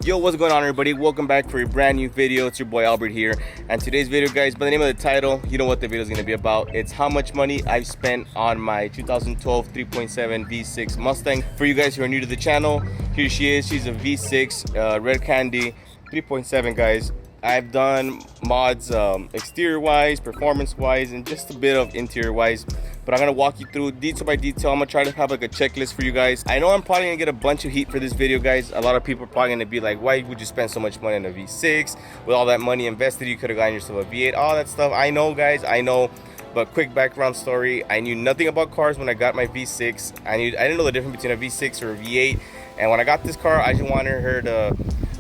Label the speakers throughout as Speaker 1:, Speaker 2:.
Speaker 1: Yo, what's going on, everybody? Welcome back for a brand new video. It's your boy Albert here, and today's video, guys, by the name of the title, you know what the video is going to be about. It's how much money I've spent on my 2012 3.7 V6 Mustang. For you guys who are new to the channel, here she is. She's a V6 Red Candy 3.7, guys. I've done mods exterior wise, performance wise, and just a bit of interior wise, but I'm gonna walk you through detail by detail. I'm gonna try to have like a checklist for you guys. I know I'm probably gonna get a bunch of heat for this video, guys. A lot of people are probably gonna be like, why would you spend so much money on a V6? With all that money invested, you could have gotten yourself a V8, all that stuff. I know, guys, I know. But quick background story, I knew nothing about cars when I got my V6. I didn't know the difference between a V6 or a V8. And when I got this car, I just wanted her to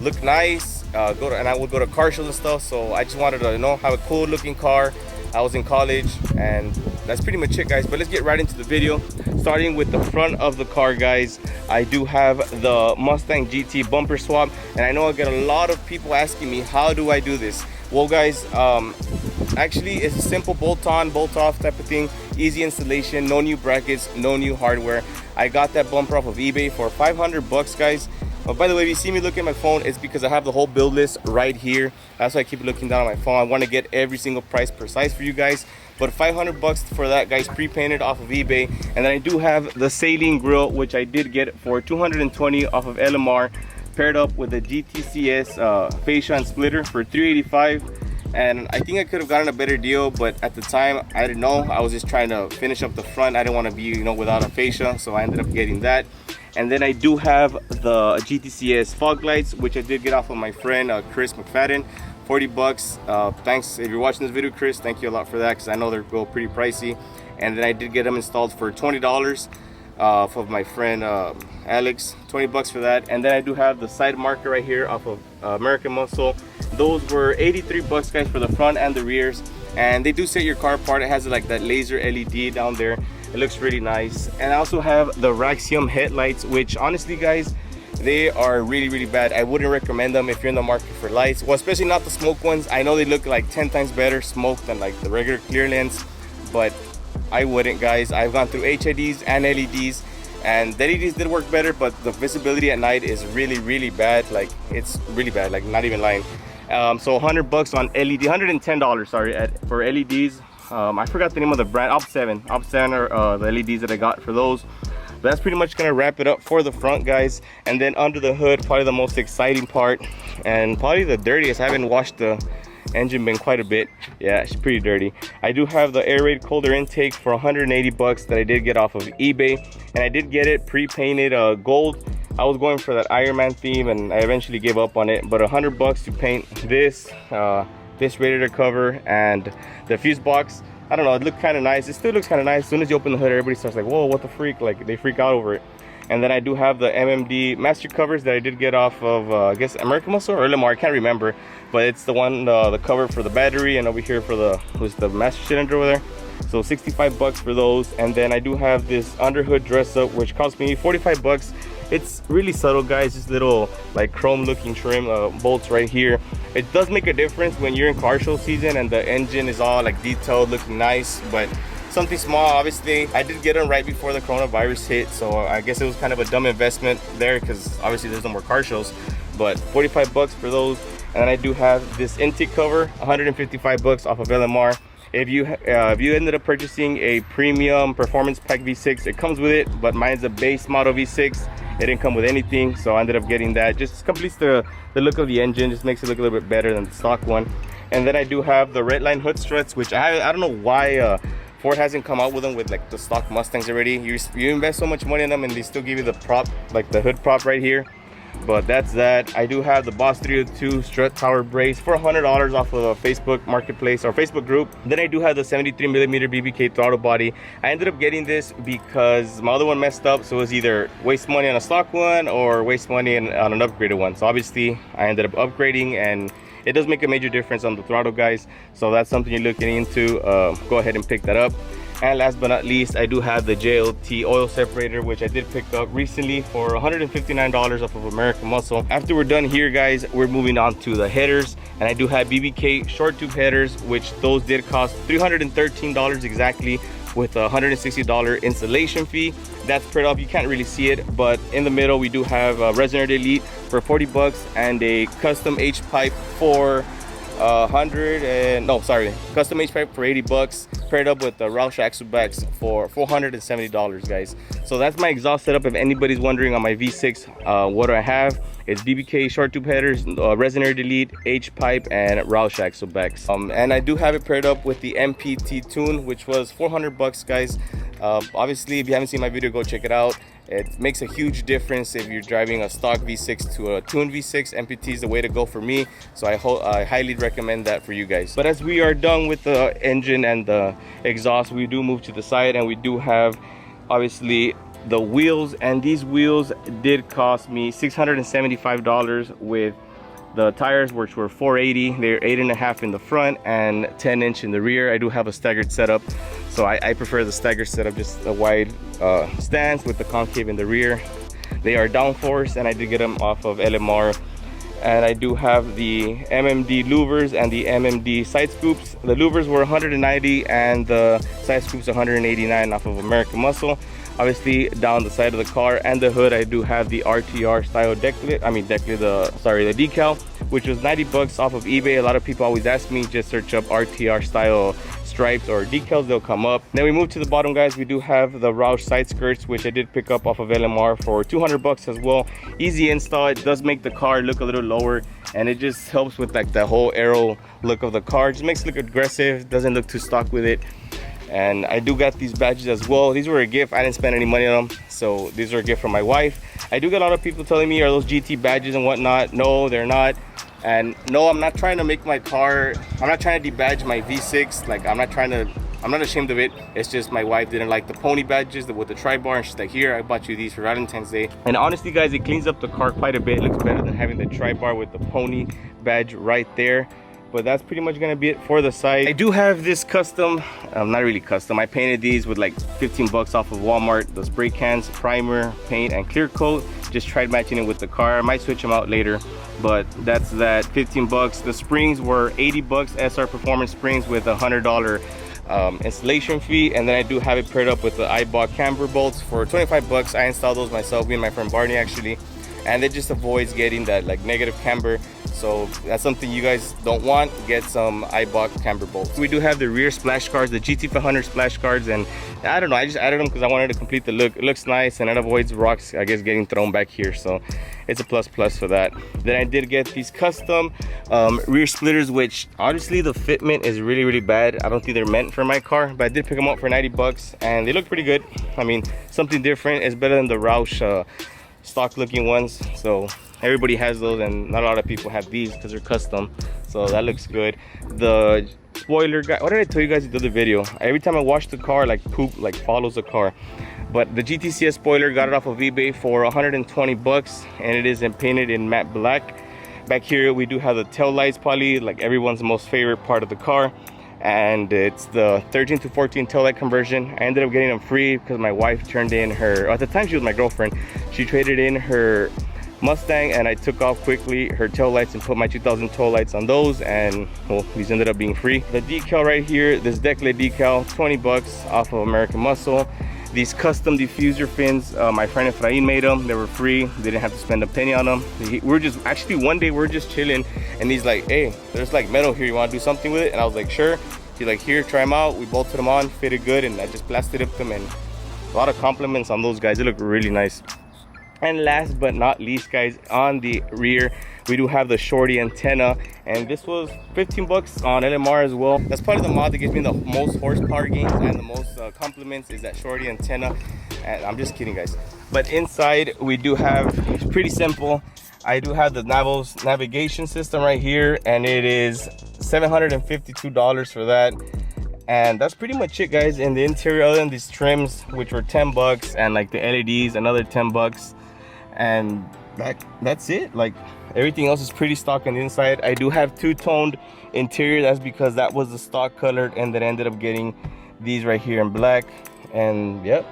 Speaker 1: look nice, and I would go to car shows and stuff. So I just wanted to, have a cool looking car. I was in college, and that's pretty much it, guys. But let's get right into the video. Starting with the front of the car, guys, I do have the Mustang GT bumper swap, and I know I get a lot of people asking me, how do I do this? Well, guys, actually it's a simple bolt-on, bolt-off type of thing. Easy installation, no new brackets, no new hardware. I got that bumper off of eBay for 500 bucks, guys. By the way, if you see me look at my phone, it's because I have the whole build list right here. That's why I keep looking down at my phone. I want to get every single price precise for you guys. But 500 bucks for that, guys, pre-painted off of eBay. And then I do have the Saline grill, which I did get for 220 off of LMR, paired up with the GTCS fascia and splitter for 385. And I think I could have gotten a better deal, but at the time I didn't know. I was just trying to finish up the front. I didn't want to be, without a fascia, so I ended up getting that. And then I do have the GTCS fog lights, which I did get off of my friend Chris McFadden, 40 bucks. Thanks if you're watching this video, Chris. Thank you a lot for that, because I know they're go pretty pricey. And then I did get them installed for $20 off of my friend Alex, 20 bucks for that. And then I do have the side marker right here off of American Muscle. Those were 83 bucks, guys, for the front and the rears. And they do set your car apart. It has like that laser LED down there. It looks really nice. And I also have the Raxium headlights, which honestly, guys, they are really bad. I wouldn't recommend them if you're in the market for lights. Well, especially not the smoke ones. I know they look like 10 times better smoke than like the regular clear lens, but I wouldn't, guys. I've gone through HIDs and LEDs, and the LEDs did work better, but the visibility at night is really bad. Like, it's really bad, like not even lying. So 100 bucks on LED, $110, sorry, for LEDs. I forgot the name of the brand. Op7 are the LEDs that I got for those. But that's pretty much gonna wrap it up for the front, guys. And then under the hood, probably the most exciting part, and probably the dirtiest. I haven't washed the engine bin quite a bit. Yeah, it's pretty dirty. I do have the air raid colder intake for 180 bucks that I did get off of eBay, and I did get it pre-painted gold. I was going for that Iron Man theme, and I eventually gave up on it. But 100 bucks to paint this this radiator cover and the fuse box. I don't know, it looked kind of nice. It still looks kind of nice. As soon as you open the hood, everybody starts like, whoa, what the freak? Like, they freak out over it. And then I do have the MMD master covers that I did get off of I guess American Muscle or LMR, I can't remember, but it's the one, the cover for the battery, and over here for the master cylinder over there. So 65 bucks for those. And then I do have this under hood dress up, which cost me 45 bucks. It's really subtle, guys. This little like chrome looking trim bolts right here. It does make a difference when you're in car show season and the engine is all like detailed, looking nice. But something small, obviously. I did get them right before the coronavirus hit, so I guess it was kind of a dumb investment there, because obviously there's no more car shows. But 45 bucks for those. And then I do have this intake cover, 155 bucks off of LMR. If you ended up purchasing a premium performance pack V6, it comes with it, but mine's a base model V6. It didn't come with anything, so I ended up getting that. Just completes the look of the engine, just makes it look a little bit better than the stock one. And then I do have the Redline hood struts, which I don't know why Ford hasn't come out with them with like the stock Mustangs already. You invest so much money in them, and they still give you the prop, like the hood prop right here. But that's that. I do have the Boss 302 strut power brace for $100 off of a Facebook marketplace or Facebook group. Then I do have the 73mm BBK throttle body. I ended up getting this because my other one messed up, so it was either waste money on a stock one or waste money on an upgraded one. So obviously I ended up upgrading, and it does make a major difference on the throttle, guys. So that's something you're looking into. Go ahead and pick that up. And last but not least, I do have the JLT oil separator, which I did pick up recently for $159 off of American Muscle. After we're done here, guys, we're moving on to the headers. And I do have BBK short tube headers, which those did cost $313 exactly, with a $160 installation fee. That's paired up, you can't really see it, but in the middle we do have Resonator Elite for for 40 bucks, and a custom H pipe for custom H pipe for 80 bucks, paired up with the Roush axle backs for $470, guys. So that's my exhaust setup. If anybody's wondering on my V6, what do I have? It's BBK short tube headers, Resonator Delete, H pipe, and Roush axle backs. And I do have it paired up with the MPT tune, which was 400 bucks, guys. Obviously, if you haven't seen my video, go check it out. It makes a huge difference if you're driving a stock V6 to a tuned V6. MPT is the way to go for me, so I highly recommend that for you guys. But as we are done with the engine and the exhaust, we do move to the side, and we do have obviously the wheels. And these wheels did cost me $675 with the tires, which were 480. They're 8.5 in the front and 10-inch in the rear. I do have a staggered setup, so I prefer the staggered setup, just a wide stance with the concave in the rear. They are downforce, and I did get them off of LMR. And I do have the MMD louvers and the MMD side scoops. The louvers were 190 and the side scoops 189 off of American Muscle. Obviously, down the side of the car and the hood, I do have the RTR style the decal, which was 90 bucks off of eBay. A lot of people always ask me, just search up RTR style stripes or decals, they'll come up. Then we move to the bottom, guys. We do have the Roush side skirts, which I did pick up off of LMR for 200 bucks as well. Easy install. It does make the car look a little lower, and it just helps with like the whole aero look of the car. Just makes it look aggressive, doesn't look too stock with it. And I do got these badges as well. These were a gift. I didn't spend any money on them, so these are a gift from my wife. I do get a lot of people telling me, are those GT badges and whatnot? No, they're not. And no, I'm not trying to make my car, I'm not trying to debadge my V6. Like, I'm not ashamed of it. It's just my wife didn't like the pony badges with the tri-bar, and she's like, here, I bought you these for Valentine's Day. And honestly, guys, it cleans up the car quite a bit. It looks better than having the tri-bar with the pony badge right there. But that's pretty much gonna be it for the side. I do have this custom, not really custom, I painted these with like 15 bucks off of Walmart. The spray cans, primer, paint, and clear coat. Just tried matching it with the car. I might switch them out later, but that's that, 15 bucks. The springs were 80 bucks, SR Performance springs with a $100 installation fee. And then I do have it paired up with the iBot camber bolts for 25 bucks. I installed those myself, me and my friend Barney actually. And it just avoids getting that like negative camber. So that's something you guys don't want. Get some iBot camber bolts. We do have the rear splash guards, the GT500 splash guards, and I don't know, I just added them because I wanted to complete the look. It looks nice, and it avoids rocks, I guess, getting thrown back here. So it's a plus for that. Then I did get these custom rear splitters, which honestly the fitment is really bad. I don't think they're meant for my car, but I did pick them up for 90 bucks, and they look pretty good. I mean, something different is better than the Roush stock looking ones. So everybody has those, and not a lot of people have these because they're custom, so that looks good. The spoiler guy, what did I tell you guys in the other video? Every time I wash the car, like poop like follows the car. But the GTCS spoiler, got it off of eBay for 120 bucks, and it is painted in matte black. Back here we do have the tail lights, probably like everyone's most favorite part of the car, and it's the 13 to 14 tail light conversion. I ended up getting them free because my wife turned in her, at the time she was my girlfriend, she traded in her Mustang, and I took off quickly her tail lights and put my 2000 tail lights on those, and well, these ended up being free. The decal right here, this deck lid decal, 20 bucks off of American Muscle. These custom diffuser fins, my friend Efrain made them. They were free. They didn't have to spend a penny on them. We're just, actually one day we're just chilling, and he's like, hey, there's like metal here, you want to do something with it? And I was like, sure. He's like, here, try them out. We bolted them on, fitted good, and I just blasted up them, and a lot of compliments on those guys. They look really nice. And last but not least, guys, on the rear we do have the Shorty antenna, and this was 15 bucks on LMR as well. That's probably the mod that gives me the most horsepower gains and the most compliments, is that Shorty antenna. And I'm just kidding, guys. But inside we do have, it's pretty simple. I do have the navigation system right here, and it is $752 for that. And that's pretty much it, guys. In the interior, other than these trims, which were 10 bucks, and like the LEDs, another 10 bucks, and that's it. Like, everything else is pretty stock on the inside. I do have two-toned interior. That's because that was the stock color, and then ended up getting these right here in black. And yep,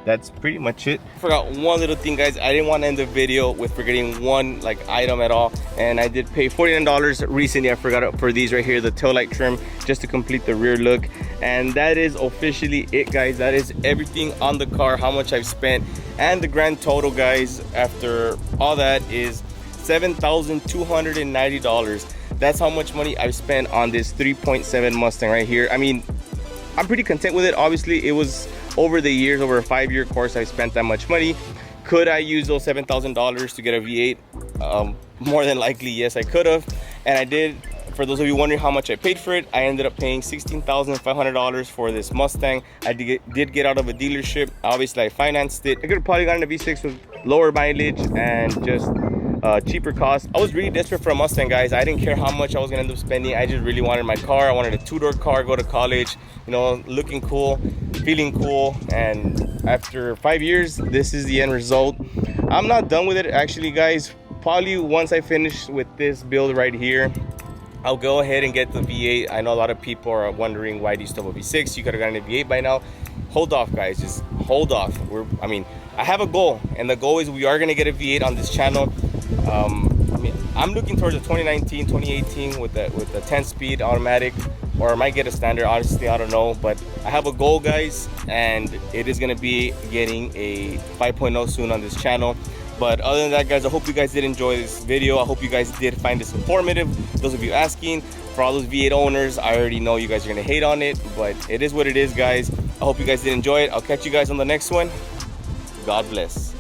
Speaker 1: that's pretty much it. I forgot one little thing, guys. I didn't want to end the video with forgetting one like item at all, and I did pay $49 recently. I forgot for these right here, the tail light trim, just to complete the rear look. And that is officially it, guys. That is everything on the car, how much I've spent, and the grand total, guys, after all that is $7,290. That's how much money I've spent on this 3.7 Mustang right here. I mean, I'm pretty content with it. Obviously, it was over the years, over a 5-year course, I spent that much money. Could I use those $7,000 to get a V8? More than likely, yes, I could have, and I did. For those of you wondering how much I paid for it, I ended up paying $16,500 for this Mustang. I did get out of a dealership. Obviously, I financed it. I could have probably gotten a V6 with lower mileage and just cheaper cost. I was really desperate for a Mustang, guys. I didn't care how much I was gonna end up spending. I just really wanted my car. I wanted a 2-door car, go to college, you know, looking cool, feeling cool. And after 5 years, this is the end result. I'm not done with it, actually, guys. Probably once I finish with this build right here, I'll go ahead and get the V8. I know a lot of people are wondering, why do you still have a V6? You could have gotten a V8 by now. Hold off, guys, just hold off. I mean, I have a goal, and the goal is we are gonna get a V8 on this channel. I mean, I'm looking towards a 2019, 2018 with the 10-speed automatic, or I might get a standard, honestly, I don't know. But I have a goal, guys, and it is gonna be getting a 5.0 soon on this channel. But other than that, guys, I hope you guys did enjoy this video. I hope you guys did find this informative. Those of you asking, for all those V8 owners, I already know you guys are gonna hate on it, but it is what it is, guys. I hope you guys did enjoy it. I'll catch you guys on the next one. God bless.